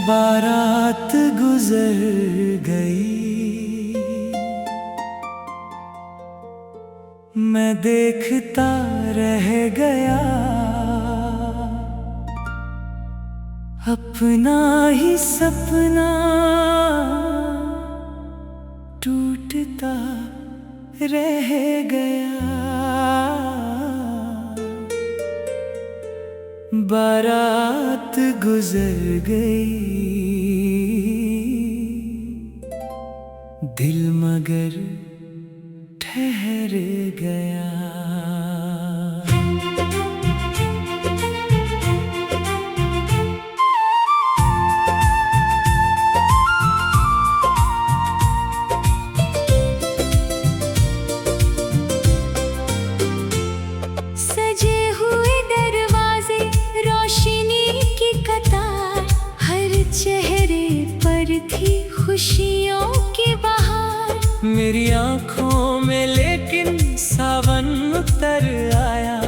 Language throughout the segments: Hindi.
बारात गुजर गई, मैं देखता रह गया, अपना ही सपना टूटता रह गया। बारात गुजर गई, दिल मगर ठहर गया। सजे हुए दरवाजे, रोशनी की कतार, हर चेहरे पर थी खुशियों की बहार। मेरी आँखों में लेकिन सावन उतर आया,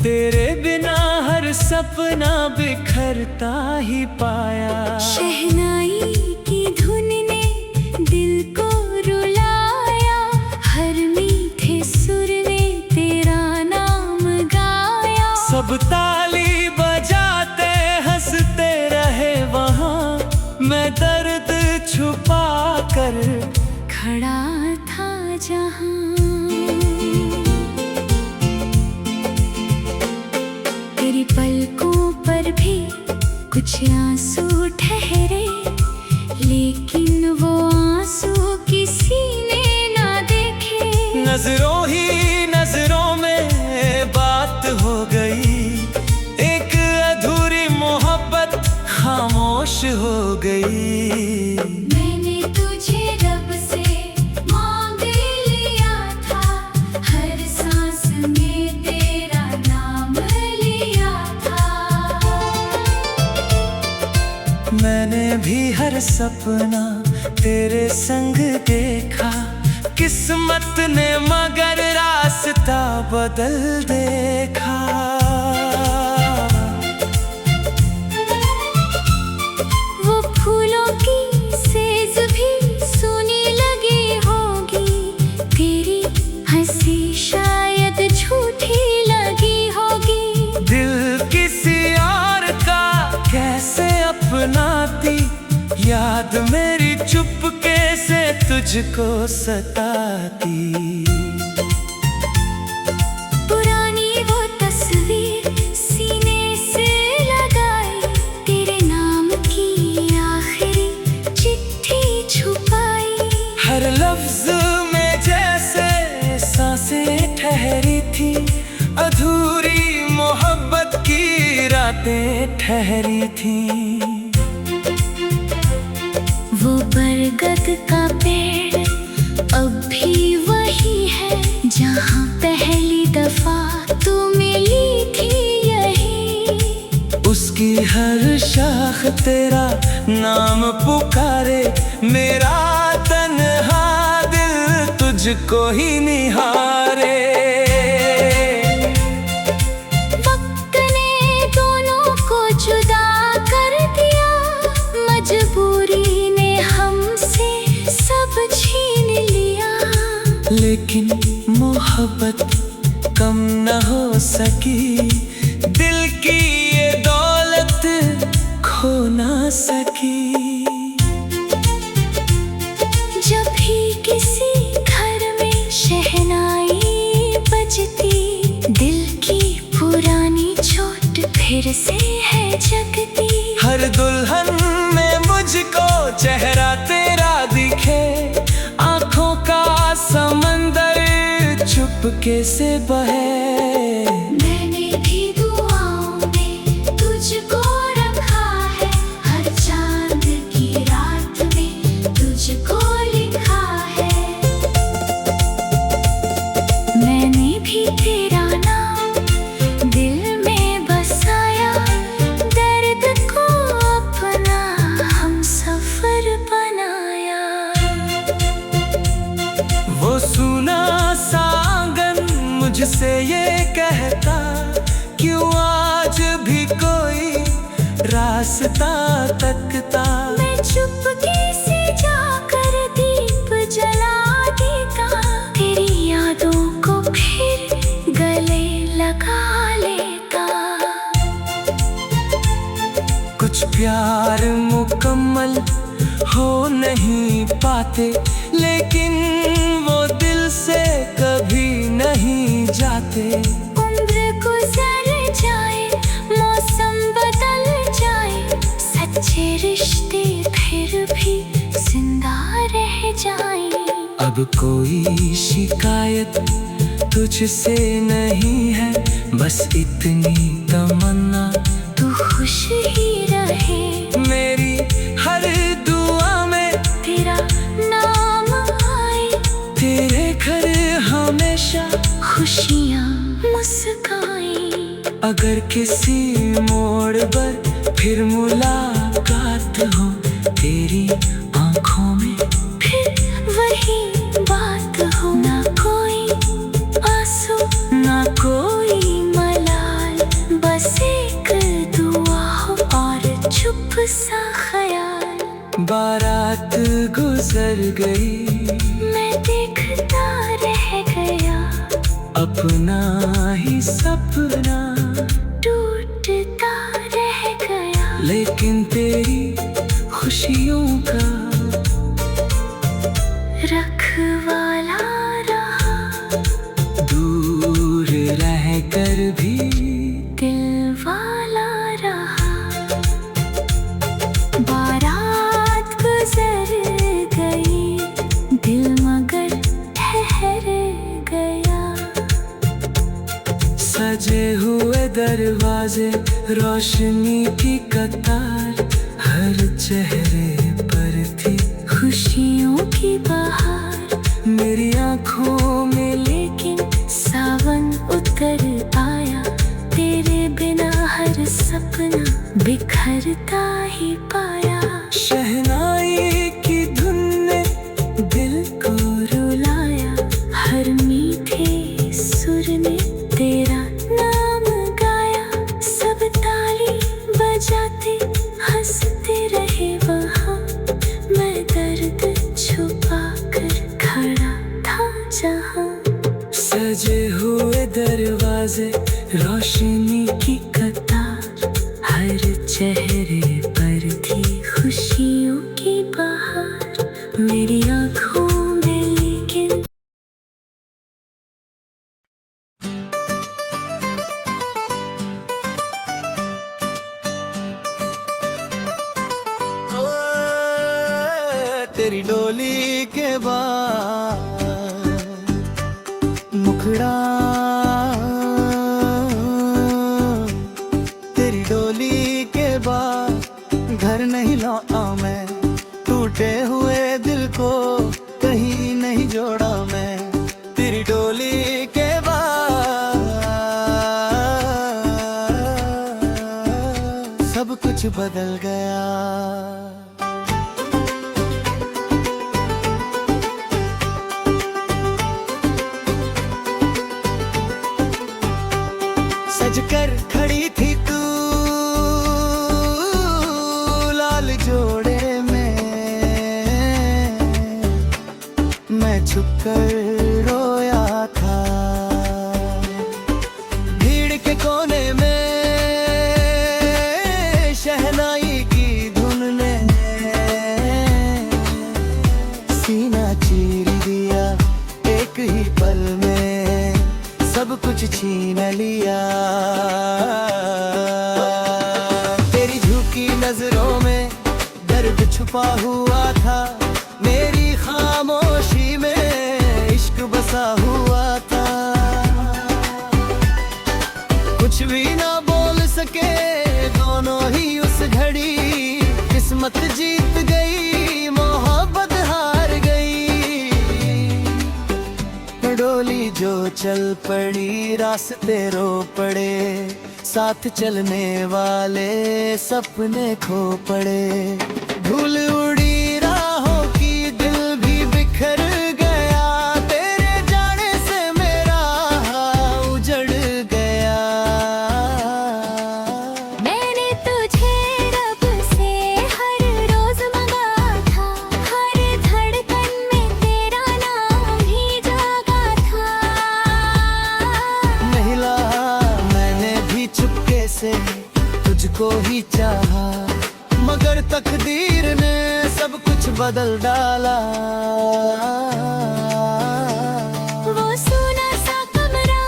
तेरे बिना हर सपना बिखरता ही पाया। शहनाई की धुन ने दिल को रुलाया, हर मीठे सुर ने तेरा नाम गाया। सब ताली बजाते हंसते रहे वहाँ, मैं दर्द छुपा कर खड़ा था जहाँ। तेरी पलकों पर भी कुछ आंसू ठहरे, लेकिन वो आंसू किसी ने ना देखे। नजरों ही नजरों में बात हो गई, एक अधूरी मोहब्बत खामोश हो गई। मैंने तुझे रब से मांग लिया था, हर सांस में तेरा नाम लिया था। मैंने भी हर सपना तेरे संग देखा, किस्मत ने मगर रास्ता बदल देखा। वो फूलों की सेज भी सोने लगी होगी, तेरी हंसी शायद झूठी लगी होगी। दिल किसी और का कैसे अपनाती, याद मेरी चुपके से तुझको सताती। पुरानी वो तस्वीर सीने से लगाई, तेरे नाम की आखिरी चिट्ठी छुपाई। हर लफ्ज में जैसे सांसें ठहरी थी, अधूरी मोहब्बत की रातें ठहरी थी। वो बरगद का पेड़ अब भी वही है, जहाँ पहली दफा तू मिली थी यही। उसकी हर शाख तेरा नाम पुकारे, मेरा तन्हा दिल तुझको ही निहारे। वक्त ने दोनों को जुदा कर दिया, मजबूरी ने हमसे सब छीन लिया। लेकिन मोहब्बत कम न हो सकी, दिल की ये दौलत खो ना सकी। जब भी किसी घर में शहनाई बजती, दिल की पुरानी चोट फिर से है जगती। हर दुल्हन में मुझको चेहरा तेरा दिखे, आँखों का समंदर चुपके से बहे। मैंने भी दुआओं में तुझको रखा है, हर चांद की रात में तुझको लिखा है। मैंने भी तेरा नाम दिल में बसाया, दर्द को अपना हमसफर बनाया। वो सुना सा आंगन मुझ तुझसे ये कहता, क्यों आज भी कोई रास्ता तकता। मैं चुपके से जाकर दीप जला देता, तेरी यादों को फिर गले लगा लेता। कुछ प्यार मुकम्मल हो नहीं पाते, लेकिन वो दिल से कभी नहीं जाते। उम्र गुजर जाए, मौसम बदल जाए, सच्चे रिश्ते फिर भी जिंदा रह जाए। अब कोई शिकायत तुझसे नहीं है, बस इतनी तमन्ना तू खुश ही रहे। मेरी हर दुआ में तेरा नाम आए, तेरे घर हमेशा खुशियाँ मुस्काएं। अगर किसी मोड़ पर फिर मुलाकात हो, तेरी आंखों में फिर वही बात हो। ना कोई आंसू, ना कोई मलाल, बस एक दुआ हो और चुप सा ख्याल। बारात गुजर गई, मैं देखता रह गया, अपना ही सपना टूटता रह गया। लेकिन तेरी खुशियों का रखवाला रहा, दूर रह कर भी दिल वाला रहा। बारात गुजर गई, दिल मगर ठहर गया। सजे हुए दरवाजे, रोशनी की कतार, हर चेहरे पर थी खुशियों की बहार। मेरी आंखों में लेकिन सावन उतर आया, तेरे बिना हर सपना बिखरता ही पाया। शहनाई की धुन ने दिल को रुलाया, हर मीठे सुर ने तेरा नाम गाया। सब ताली बजाते हंसते रहे वहाँ, मैं दर्द छुपा कर खड़ा था जहाँ। सजे हुए दरवाजे, रोशनी की कतार, हर चेहरे पर थी खुशियों की बहार। मेरी आँखों में लेकिन तेरी डोली के बाद मुखड़ा, तेरी डोली के बाद घर नहीं लौटा मैं। टूटे हुए दिल को कहीं नहीं जोड़ा मैं। तेरी डोली के बाद सब कुछ बदल गया। सज कर खड़ी थी तू लाल जोड़े में, मैं छुप कर रोया था। भीड़ के कोने में शहनाई की धुन ने सीना चीर दिया। एक ही पल में सब कुछ छीन लिया। तेरी झुकी नजरों में दर्द छुपा हुआ था। मेरी खामोशी में इश्क बसा हुआ था। कुछ भी ना बोल सके दोनों ही उस घड़ी। किस्मत जीत गई, मोहब्बत हार गई। डोली जो चल पड़ी, रास्ते रो पड़े। साथ चलने वाले सपने खो पड़े। धूल उड़ी राहों की, दिल भी बिखर गया। तेरे जाने से मेरा को ही चाहा, मगर तकदीर ने सब कुछ बदल डाला। वो सोना सा कमरा,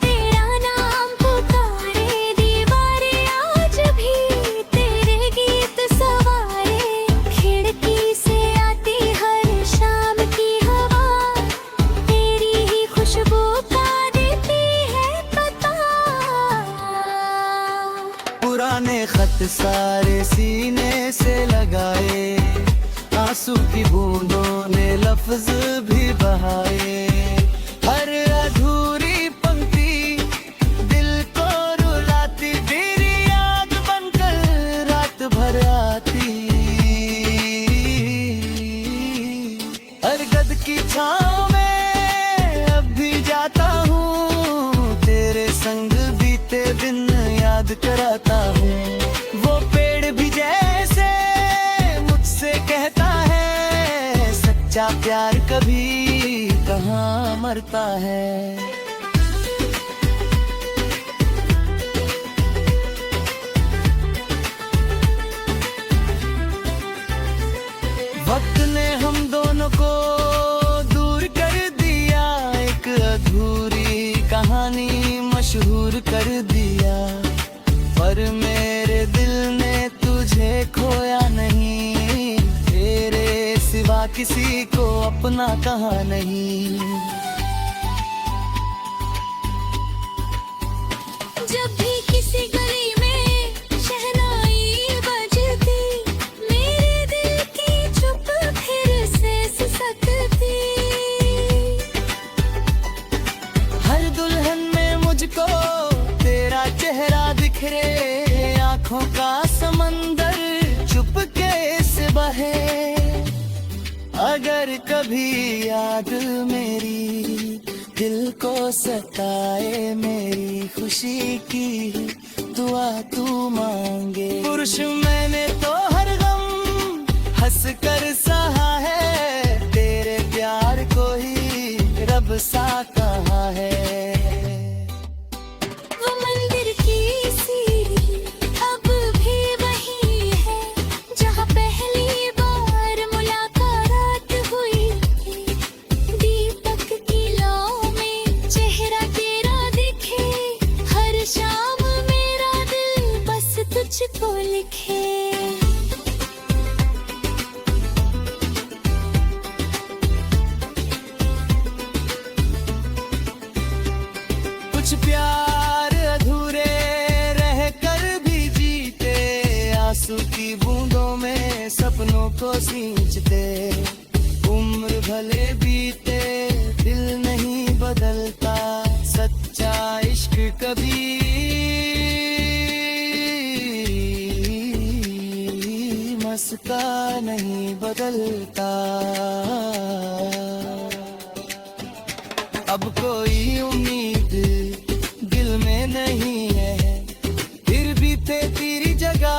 तेरा नाम पुकारे, दीवारें आज भी तेरे गीत सवारे। खिड़की से आती हर शाम की हवा, तेरी ही खुशबू का देती है पता। पुराने खत सारे सीने से लगाए, आंसू की बूंदों ने लफ्ज भी बहाए। हर अधूरी पंक्ति दिल को रुलाती, तेरी याद बनकर रात भर आती। हर गद की छाँव में अब भी जाता हूँ, तेरे संग बीते दिन याद कराता हूँ। वो पेड़ भी जैसे मुझसे कहता है, सच्चा प्यार कभी कहाँ मरता है। वक्त ने हम दोनों को दूर कर दिया, एक अधूरी कहानी मशहूर कर दिया। पर मेरे दिल ने तुझे खोया नहीं, तेरे सिवा किसी को अपना कहा नहीं। जब भी किसी गली में शहनाई बजती, मेरे दिल की चुप फिर से सिसकती। हर दुल्हन में मुझको तेरा चेहरा दिखरे, आंखों का समंदर चुपके से बहे। अगर कभी याद मेरी दिल को सताए, मेरी खुशी की दुआ तू मांगे। पुरुष मैंने तो हर गम हंस कर सहा है, तेरे प्यार को ही रब सा कहा है। वो मंदिर की सीढ़ी अब भी वही है, जहाँ पहली बार मुलाकात हुई थी। दीपक की लौ में चेहरा तेरा दिखे, हर शाम मेरा दिल बस तुझको लिखे। कुछ प्यार अधूरे रह कर भी जीते, आंसू की बूंदों में सपनों को सींचते। उम्र भले बीते दिल नहीं बदलता, सच्चा इश्क कभी मस्का नहीं बदलता। अब कोई उम्मीद दिल में नहीं है, फिर भी तेरी जगह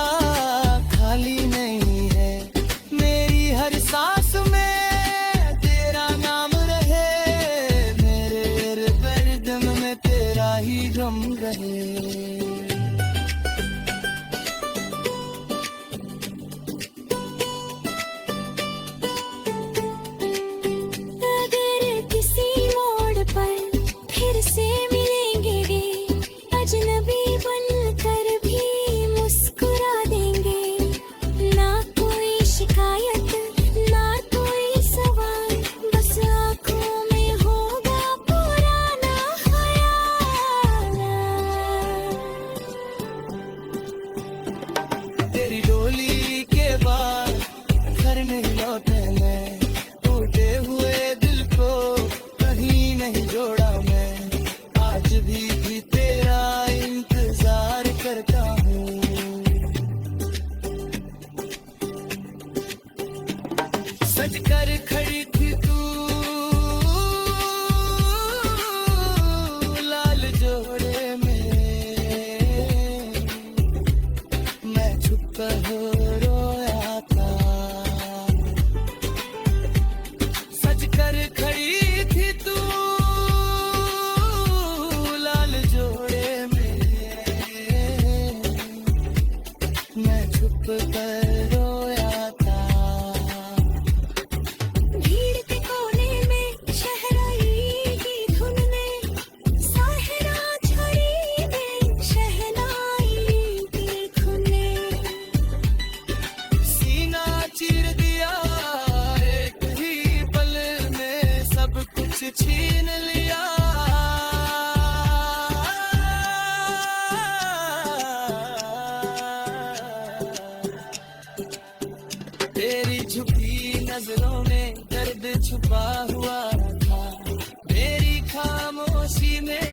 खाली नहीं है। मेरी हर सांस में तेरा नाम रहे, मेरे इर्द-गिर्द में तेरा ही गम रहे। अगर किसी मोड़ पर फिर से मिलेंगे गे, अजनबी बनकर भी मुस्कुरा देंगे। ना कोई शिकायत ना कोई सवाल, बस आँखों में होगा पुराना ख्याल। छीन लिया। तेरी झुकी नजरों में दर्द छुपा हुआ था, मेरी खामोशी में।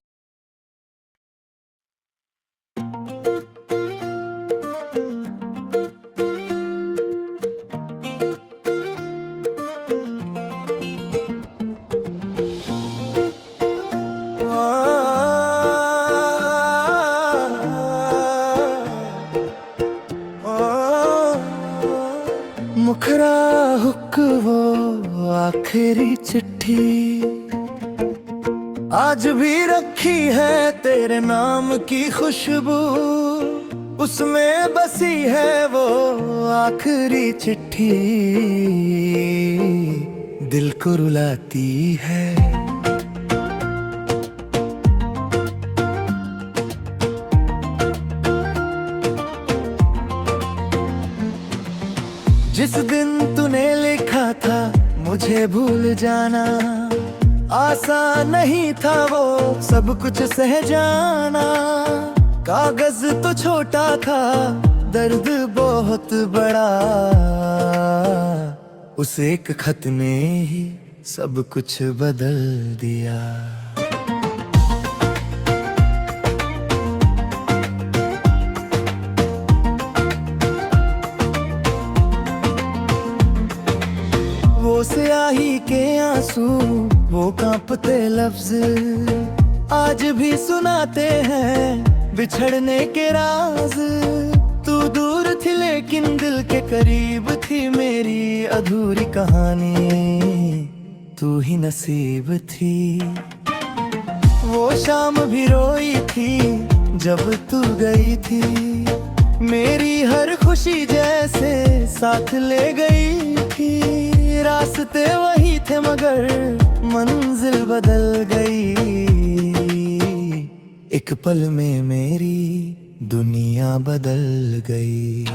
मुखरा हुक वो आखिरी चिट्ठी आज भी रखी है तेरे नाम की खुशबू, उसमें बसी है वो आखिरी चिट्ठी, दिल को रुलाती है। जिस दिन तूने लिखा था मुझे भूल जाना, आसान नहीं था वो सब कुछ सह जाना। कागज तो छोटा था, दर्द बहुत बड़ा, उस एक खत ने ही सब कुछ बदल दिया। वो स्याही के आंसू, वो कांपते लफ्ज आज भी सुनाते हैं बिछड़ने के राज। तू दूर थी लेकिन दिल के करीब थी, मेरी अधूरी कहानी तू ही नसीब थी। वो शाम भी रोई थी जब तू गई थी, मेरी हर खुशी जैसे साथ ले गई थी। रास्ते वही थे मगर मंजिल बदल गई, एक पल में मेरी दुनिया बदल गई।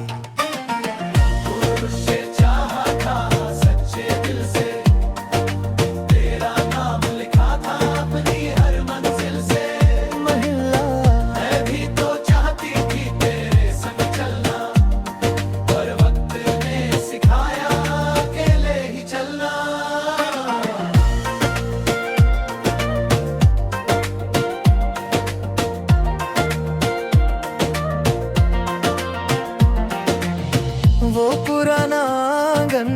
वो पुराना आंगन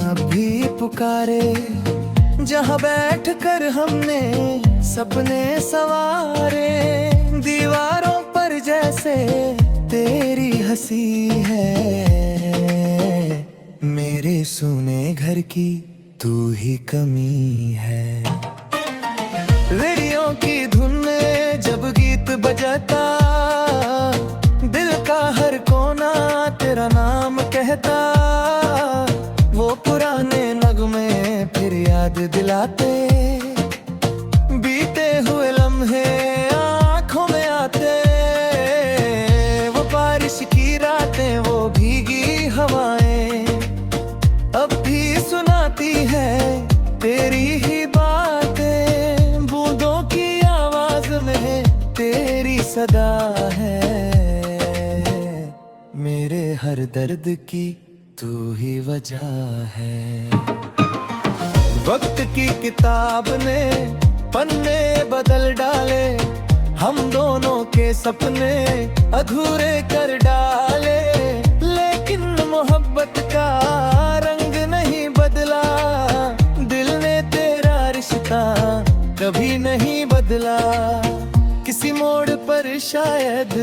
अब भी पुकारे, जहाँ बैठ कर हमने सपने सवारे। दीवारों पर जैसे तेरी हंसी है, मेरे सुने घर की तू ही कमी है। रेडियो की धुन में जब गीत बजाता, दिल का हर कोना तेरा नाम कहता। वो पुराने नगमे फिर याद दिलाते, बीते हुए लम्हे आँखों में आते। वो बारिश की रातें, वो भीगी हवाएं अब भी सुनाती है तेरी ही बातें। बूंदों की आवाज में तेरी सदा है, मेरे हर दर्द की तू ही वजह है। वक्त की किताब ने पन्ने बदल डाले, हम दोनों के सपने अधूरे कर डाले। लेकिन मोहब्बत का रंग नहीं बदला, दिल ने तेरा रिश्ता कभी नहीं बदला। किसी मोड़ पर शायद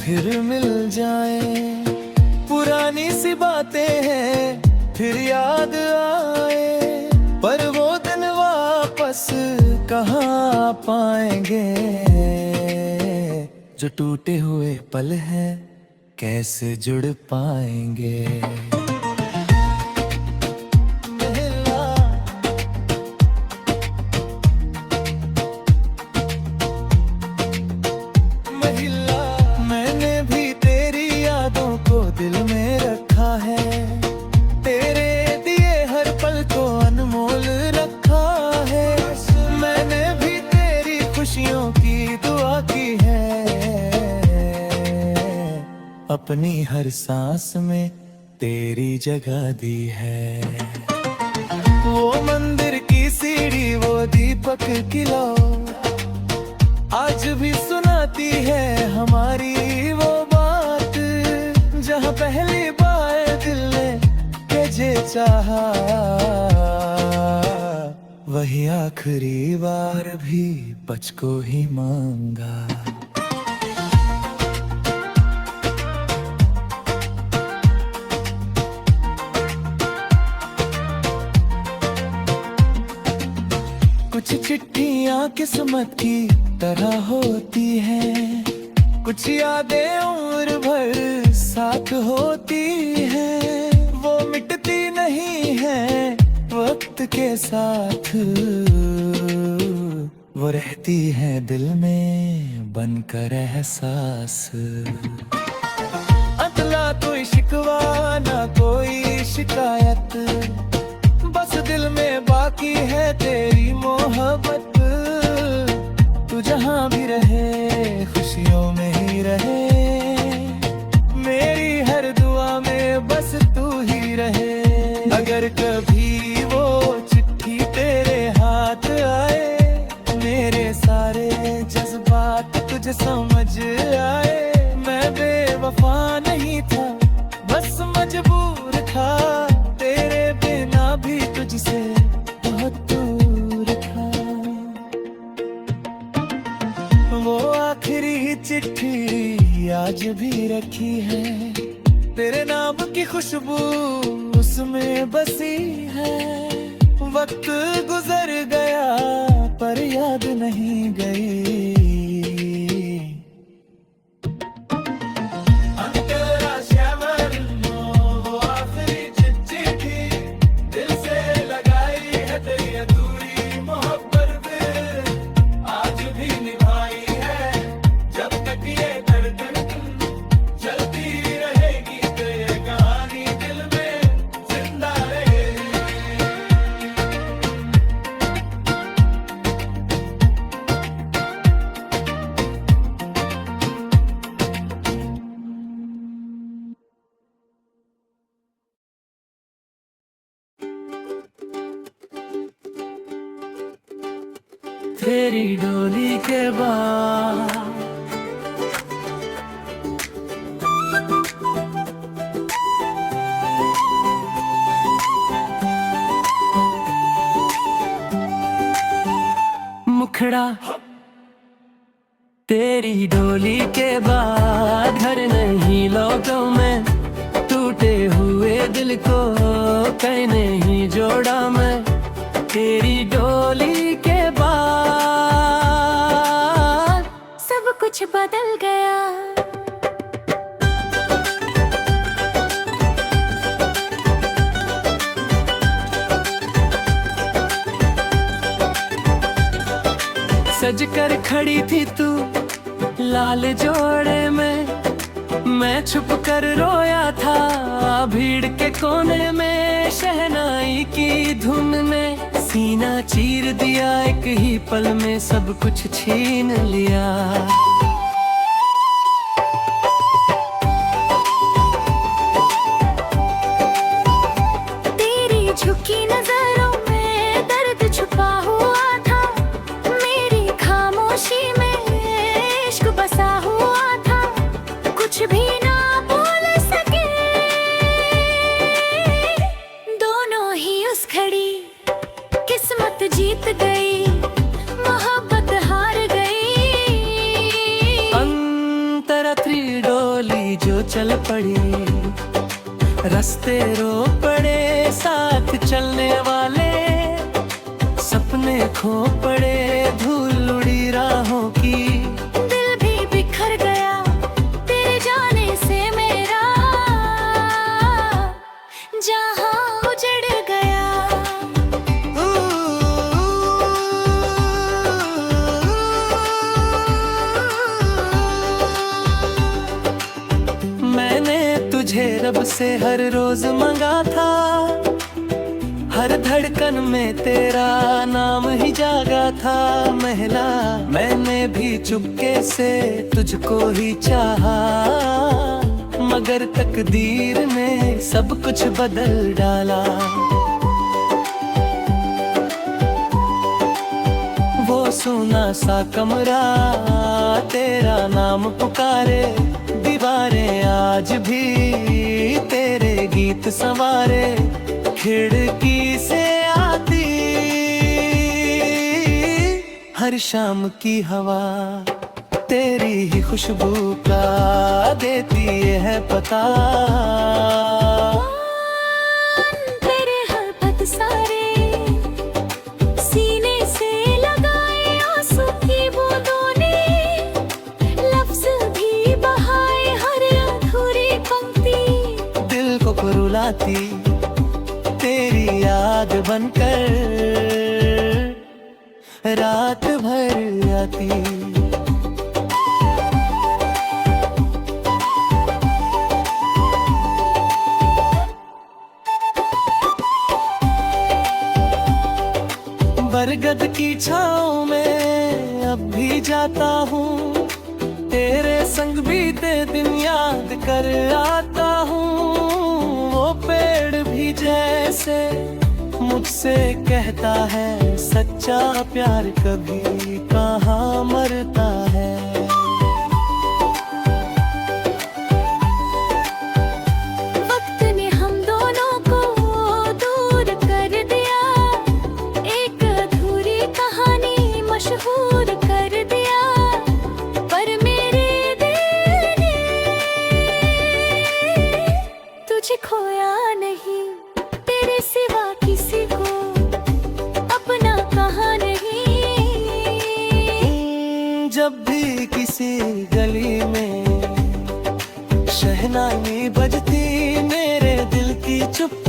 फिर मिल जाए, पुरानी सी बातें हैं फिर याद आए। पर वो दिन वापस कहाँ पाएंगे, जो टूटे हुए पल हैं कैसे जुड़ पाएंगे। दिल में रखा है, तेरे दिए हर पल को अनमोल रखा है। मैंने अपनी हर सांस में तेरी जगह दी है। वो मंदिर की सीढ़ी, वो दीपक की लौ, आज भी सुनाती है हमारी वो बात। जहाँ पहली बार दिल ने तुझे चाहा, वही आखिरी बार भी बच को ही मांगा। कुछ चिट्ठियां किस्मत की तरह होती हैं, कुछ यादें उम्र भर साथ होती हैं। वो मिटती नहीं है वक्त के साथ, वो रहती है दिल में बनकर एहसास। अतला कोई शिकवा ना कोई शिकायत, बस दिल में बाकी है तेरी मोहब्बत। तू जहाँ भी रहे खुशियों में ही रहे, मेरी हर दुआ में बस तू ही रहे। अगर कभी वो चिट्ठी तेरे हाथ आए, मेरे सारे जज्बात तुझे समझ आए। मैं बेवफा नहीं था, बस मजबूर था, तेरे बिना भी तुझसे बहुत दूर था। वो आखिरी चिट्ठी आज भी रखी है, तेरे नाम की खुशबू उसमें बसी है। वक्त गुजर गया पर याद नहीं गई। तेरी डोली के बाद मुखड़ा, तेरी डोली के बाद घर नहीं लौटूं मैं। टूटे हुए दिल को कहीं नहीं जोड़ा मैं। तेरी डोली के बाद सब कुछ बदल गया। सज कर खड़ी थी तू लाल जोड़े में, मैं छुप कर रोया था भीड़ के कोने में। शहनाई की धुन ने सीना चीर दिया, एक ही पल में सब कुछ छीन लिया। तेरी झुकी नजरों में दर्द छुपा हुआ था, मेरी खामोशी में इश्क बसा हुआ था। कुछ भी ना बोल सके दोनों ही उस घड़ी, किस्मत जीत गई मोहब्बत हार गई। अंतरथी डोली जो चल पड़ी, रास्ते रो पड़े साथ चलने वाले। सपने खो पड़े धूल उड़ी राहों की, दिल भी बिखर गया तेरे जाने से मेरा। जहां उजड़ गया मैंने तुझे रब से हर रोज मांगा था। हर धड़कन में तेरा नाम ही जागा था। महिला मैंने भी चुपके से तुझको ही चाहा। मगर तकदीर ने सब कुछ बदल डाला। वो सुना सा कमरा तेरा नाम पुकारे, दीवारें आज भी तेरे गीत संवारे। खिड़की से आती हर शाम की हवा तेरी ही खुशबू का देती है पता। तेरे हर पद सारे सीने से लगाए आंसू की बूंदों ने, लफ्ज भी बहाए हर अधूरी पंक्ति। दिल को रुलाती तेरी याद बनकर रात भर आती। बरगद की छाँव में अब भी जाता हूँ, तेरे संग बीते दिन याद कर आता हूँ। वो पेड़ भी जैसे मुझसे कहता है, सच्चा प्यार कभी कहाँ मरता है। वक्त ने हम दोनों को दूर कर दिया, एक अधूरी कहानी मशहूर कर दिया। पर मेरे दिल ने तुझे खोया नहीं, तेरे सिवा किसी को अपना कहा नहीं। जब भी किसी गली में शहनाई बजती मेरे दिल की चुप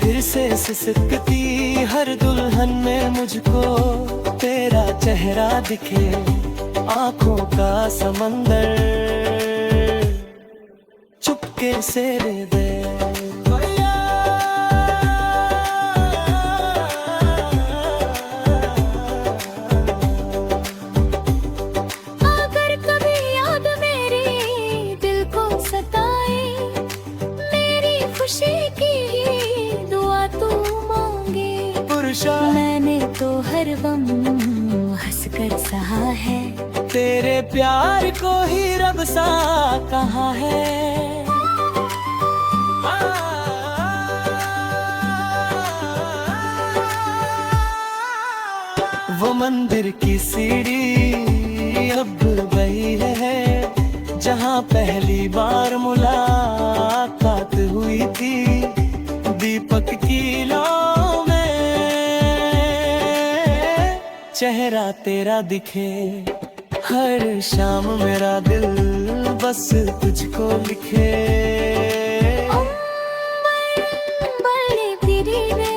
फिर से सिसकती। हर दुल्हन में मुझको तेरा चेहरा दिखे, आंखों का समंदर चुपके से दे दे। अगर कभी याद मेरी दिल को सताए, मेरी खुशी की ही दुआ तू मांगे। पुरुषा मैंने तो हर वम हंसकर सहा है, तेरे प्यार को ही रब सा कहा है। वो मंदिर की सीढ़ी अब वही है जहाँ पहली बार मुलाकात हुई थी। दीपक की लौ में चेहरा तेरा दिखे, हर शाम मेरा दिल बस तुझको लिखे। बड़े तेरी रे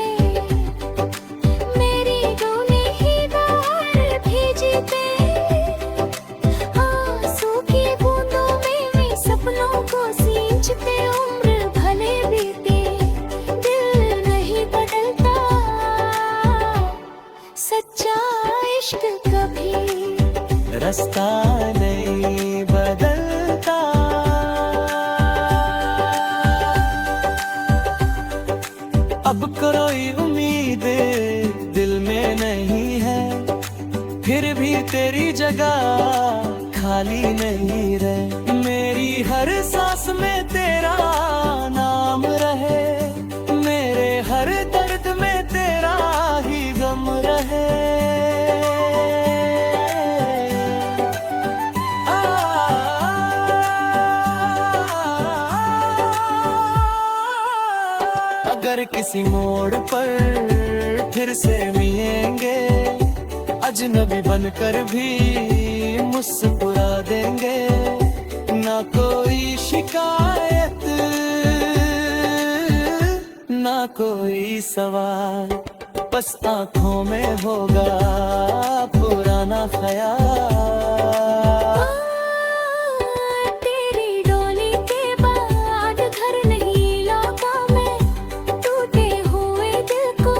मेरी डोली ही बाहर भेजते, आंसू की बूंदों में सपनों को सींचते। उम्र भले बीते दिल नहीं बदलता, सच्चा इश्क कभी रास्ता नहीं बदलता। अब कोई उम्मीद दिल में नहीं है, फिर भी तेरी जगह खाली नहीं रहे। मेरी हर सांस में तेरा नाम रहे, मेरे हर दर्द में तेरा ही गम रहे। अगर किसी मोड़ पर फिर से मिलेंगे, अजनबी बनकर भी मुस्कुरा देंगे। ना कोई शिकायत ना कोई सवाल, बस आंखों में होगा पुराना ख्याल। तेरी डोली के बाद घर नहीं लौटा मैं, टूटे हुए दिल को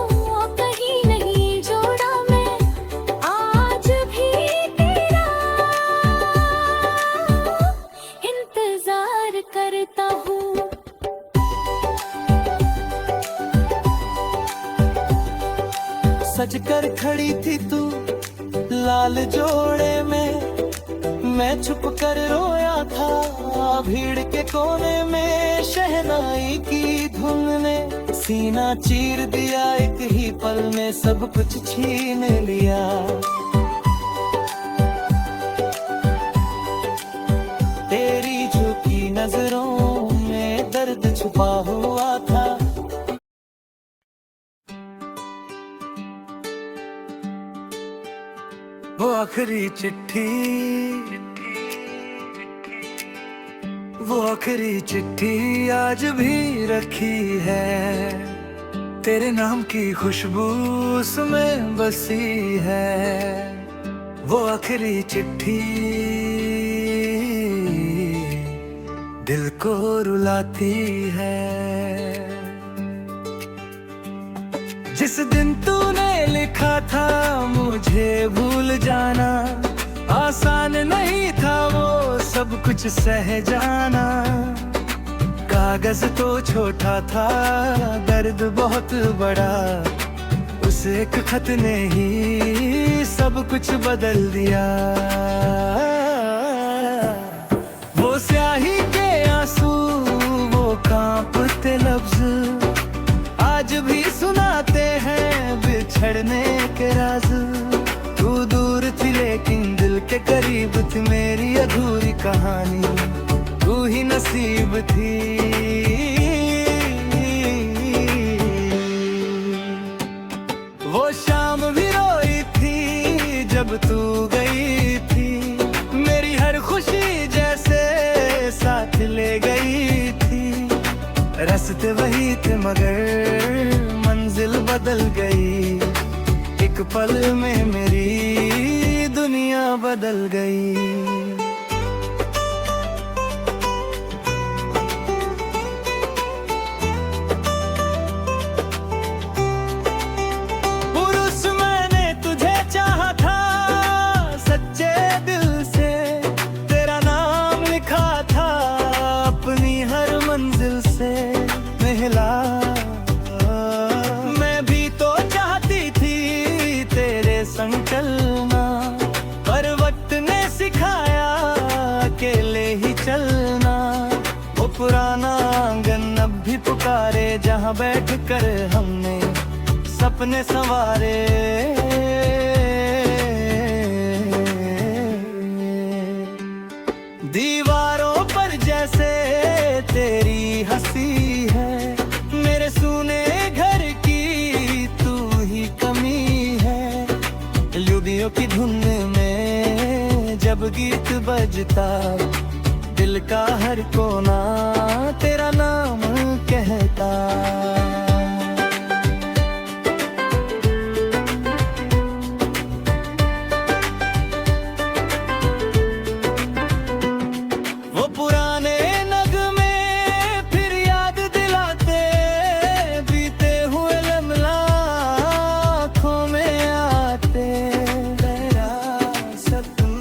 कहीं नहीं जोड़ा मैं। आज भी तेरा इंतजार सज कर खड़ी थी तू लाल जोड़े में, मैं छुप कर रोया था भीड़ के कोने में। शहनाई की धुन ने सीना चीर दिया, एक ही पल में सब कुछ छीन लिया। तेरी झुकी नजरों में दर्द छुपा हुआ था। वो आखिरी चिट्ठी, वो आखिरी चिट्ठी आज भी रखी है। तेरे नाम की खुशबू उसमें बसी है। वो आखिरी चिट्ठी दिल को रुलाती है। जिस दिन तूने लिखा था मुझे भूल जाना, आसान नहीं था वो सब कुछ सह जाना। कागज तो छोटा था, दर्द बहुत बड़ा, उस एक खत ने ही सब कुछ बदल दिया। वो स्याही के आंसू, वो कांपते लफ्ज आज भी सुनाते हैं बिछड़ने के राज। तू दूर थी लेकिन दिल के करीब थी, मेरी अधूरी कहानी तू ही नसीब थी। वो शाम भी रोई थी जब तू गई थी, मेरी हर खुशी जैसे साथ ले गई थी। रास्ते वही थे मगर मंजिल बदल गई, एक पल में मेरी दुनिया बदल गई। पुरुष मैंने तुझे चाहा था सच्चे दिल से, तेरा नाम लिखा था अपनी हर मंजिल से। महिला मैं भी तो चाहती थी तेरे संग चलना, पर वक्त ने सिखाया अकेले ही चलना। वो पुराना आंगन अब भी पुकारे, जहाँ बैठ कर हमने सपने संवारे। दीवारों पर जैसे तेरी हंसी है, मेरे सूने घर की तू ही कमी है। लुदियों की धुन में जब गीत बजता, दिल का हर कोना तेरा नाम कहता। वो पुराने नगमे फिर याद दिलाते, बीते हुए लम्हा आँखों में आते। तेरा सपन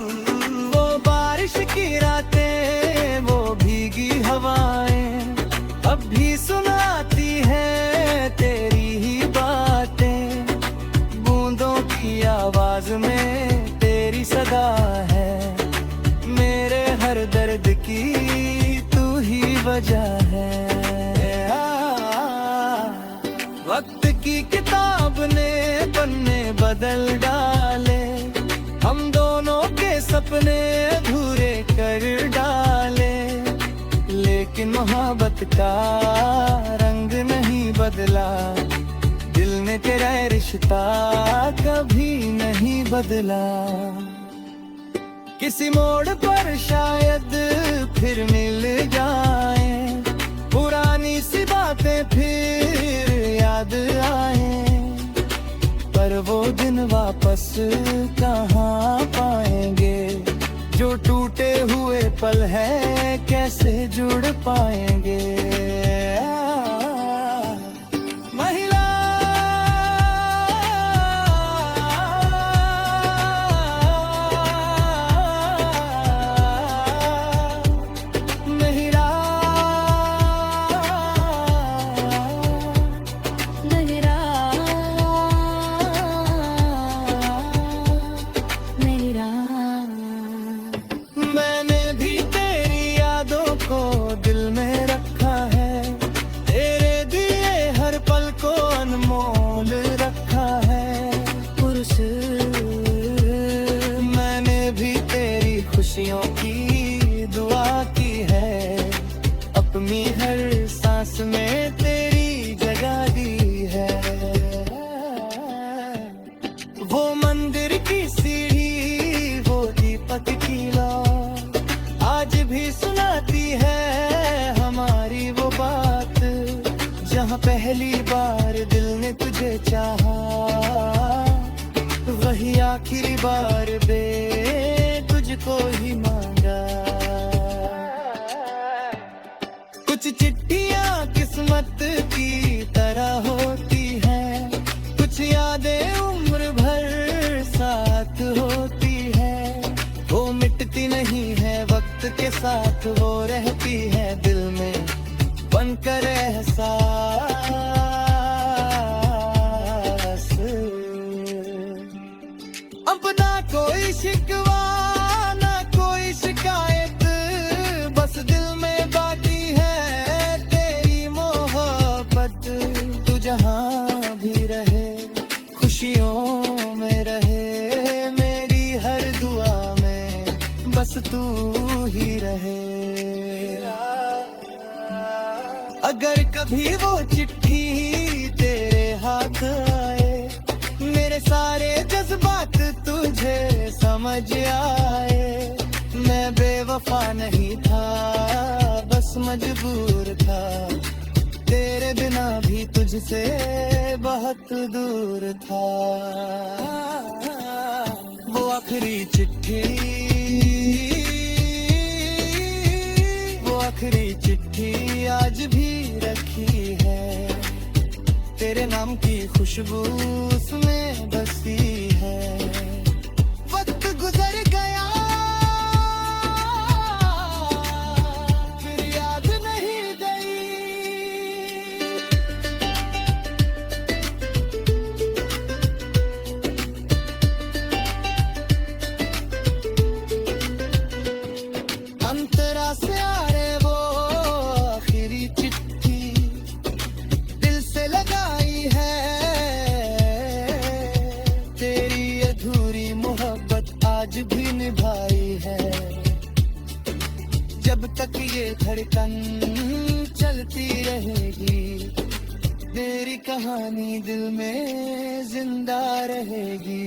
वो बारिश की रातें, वो भीगी हवाएं अब भी सुनाती है तेरी ही बातें। बूंदों की आवाज में तेरी सदा है, मेरे हर दर्द की तू ही वजह है। वक्त की किताब ने पन्ने बदल डाले, हम दोनों के सपने अधूरे कर डाले। लेकिन मोहब्बत का रंग नहीं बदला, दिल ने तेरा रिश्ता कभी नहीं बदला। किसी मोड़ पर शायद फिर मिल जाए, पुरानी सी बातें फिर याद आए। पर वो दिन वापस कहाँ पाएंगे, जो टूटे हुए पल है कैसे जुड़ पाएंगे। महिला पहली बार दिल ने तुझे चाहा, वही आखिरी बार बे तुझको ही मांगा। कुछ चिट्ठियां किस्मत की तरह होती हैं, कुछ यादें उम्र भर साथ होती है। वो मिटती नहीं है वक्त के साथ, वो रहती है दिल में बनकर एहसास। अब ना कोई शिकवा ना कोई शिकायत, बस दिल में बाकी है तेरी मोहब्बत। तू जहाँ भी रहे खुशियों में रहे, मेरी हर दुआ में बस तू ही रहे। अगर कभी वो चिट्ठी तेरे हाथ आए, मेरे सारे जज्बात तुझे समझ आए। मैं बेवफा नहीं था, बस मजबूर था, तेरे बिना भी तुझसे बहुत दूर था। वो आखिरी चिट्ठी, वो आखिरी चिट्ठी आज भी रखी है। तेरे नाम की खुशबू उसमें बसी है। वक्त गुजर गया फिर याद नहीं गई। अंतरा से आ रे वो आखिरी चिट्ठी, दिल से लगाई है। तेरी अधूरी मोहब्बत आज भी निभाई है। जब तक ये धड़कन चलती रहेगी, मेरी कहानी दिल में जिंदा रहेगी।